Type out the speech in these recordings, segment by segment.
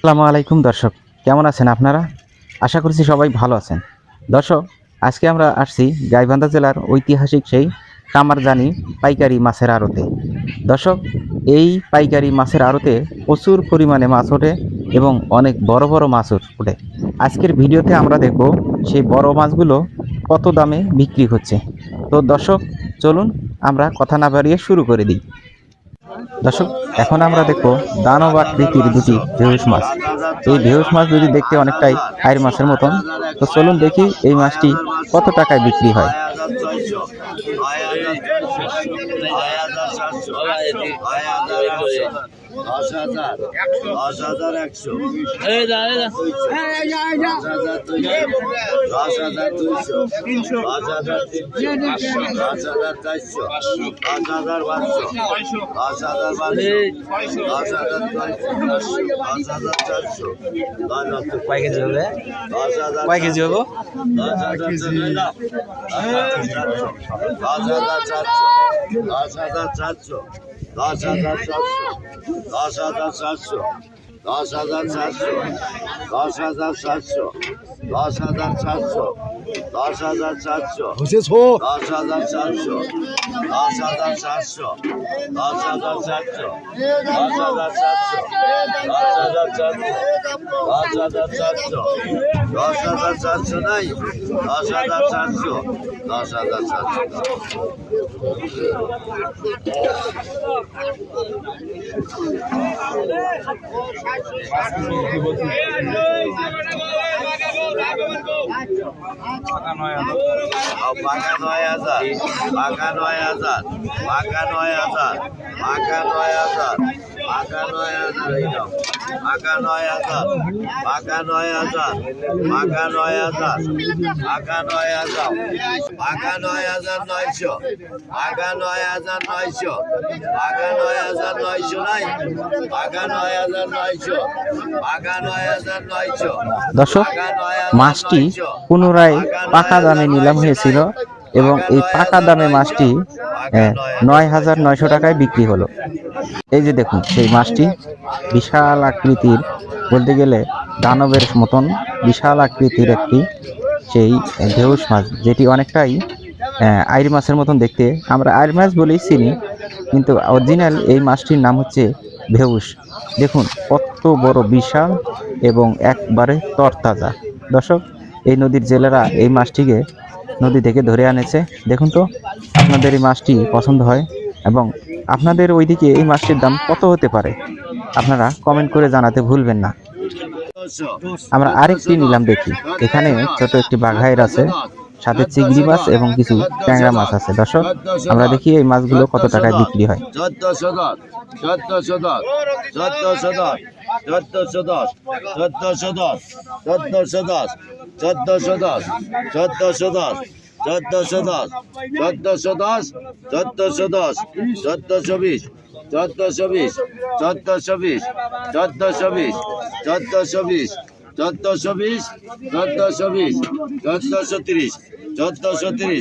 আসসালামু আলাইকুম দর্শক, কেমন আছেন আপনারা? আশা করছি সবাই ভালো আছেন। দর্শক, আজকে আমরা আসছি গাইবান্ধা জেলার ঐতিহাসিক সেই কামারজানি পাইকারি মাছের আড়তে। দর্শক, এই পাইকারি মাছের আড়তে প্রচুর পরিমাণে মাছ ওঠে এবং অনেক বড় বড় মাছ ওঠে। আজকের ভিডিওতে আমরা দেখব সেই বড় মাছগুলো কত দামে বিক্রি হচ্ছে। তো দর্শক, চলুন আমরা কথা না বাড়িয়ে শুরু করে দিই। দর্শক, এখন আমরা দেখবো দানব আকৃতির দুটি ভেউস মাছ। এই ভেউস মাছ যদি দেখতে অনেকটাই আইর মাছের মতন, তো চলুন দেখি এই মাছটি কত টাকায় বিক্রি হয়। কয় কেজি হবে? কয় কেজি হবো? 10,400 10,400 10,400 10,400 10,400 10,400 10,400 10,400 10,400 10,400 নাই 10,400 পাকা 9,000 পাকা 9,000 পাকা 9,000 পাকা 9,000 পাকা 9,000 এই নাও পাকা 9,000 পাকা 9,000 পাকা 9,000 পাকা 9,000 পাকা 9,900 পাকা 9,900 পাকা 9,900 নাই পাকা 9,900 পাকা 9,900। দর্শক, মাছটি পুনরায় পাকা দামে নিলাম হয়েছিল এবং এই পাকা দামে মাছটি 9,900 টাকায় বিক্রি হলো। এই যে দেখুন, সেই মাছটি বিশাল আকৃতির, বলতে গেলে দানবের মতন বিশাল আকৃতির একটি সেই ভেউস মাছ, যেটি অনেকটাই আইর মাছের মতন দেখতে। আমরা আইর মাছ বলেই চিনি, কিন্তু অরিজিনাল এই মাছটির নাম হচ্ছে ভেউস। দেখুন কত বড় বিশাল এবং একবারে তরতাজা। দর্শক, এই নদীর জেলেরা এই মাছটিকে নদী থেকে ধরে আনেছে। দেখুন তো, আপনাদের এই মাছটি পছন্দ হয় এবং আপনাদের ওইদিকে এই মাছটির দাম কত হতে পারে আপনারা কমেন্ট করে জানাতে ভুলবেন না। আমরা আরেকটি নিলাম দেখি। এখানে ছোট একটি বাঘাইর আছে, সাথে চিংড়ি মাছ এবং কিছু ট্যাংরা মাছ আছে। দর্শক, আমরা দেখি এই মাছগুলো কত টাকায় বিক্রি হয়। 1410 1410 1410 1410 1410 1410 1410 1410 1410 1410 1410 1420 1420 1420 1420 1420 1420 1420 1430 1430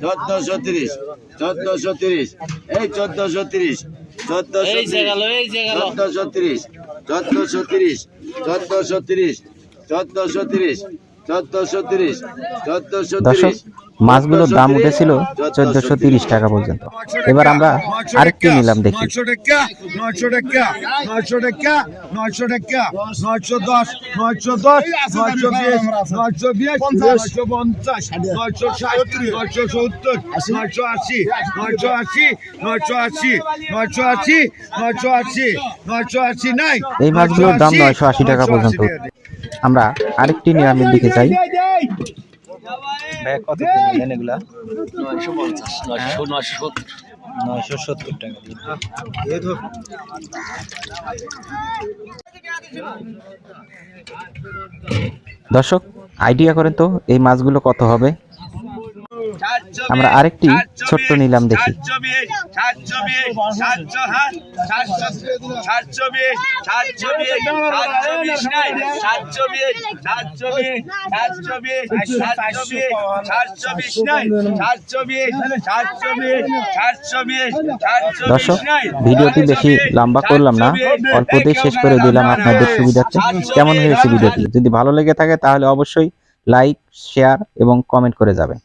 1430 1430 এই 1430 1430 1430 1430 1430 1430 দর্শক, মাছগুলোর দাম উঠেছিল 1430 টাকা পর্যন্ত। এবার আমরা আরেকটি নিলাম দেখি। 900 টাকা 900 টাকা 900 টাকা 900 টাকা 910 910 920 920 950 960 970 980 980 980 980 980 980 নাই। এই মাছগুলোর দাম 980 টাকা পর্যন্ত। আমরা আরেকটি নিরামির দিকে যাই। কত কিনলেন এগুলা? 970 টাকা। দর্শক, আইডিয়া করেন তো এই মাছগুলো কত হবে? আমরা আরেকটি ছোট্ট নিলাম দেখি। 720 দর্শক, ভিডিওটি বেশি লম্বা করলাম না, অল্পতেই শেষ করে দিলাম আপনাদের সুবিধার্থে। কেমন হয়েছে ভিডিওটি? যদি ভালো লেগে থাকে তাহলে অবশ্যই লাইক, শেয়ার এবং কমেন্ট করে যাবেন।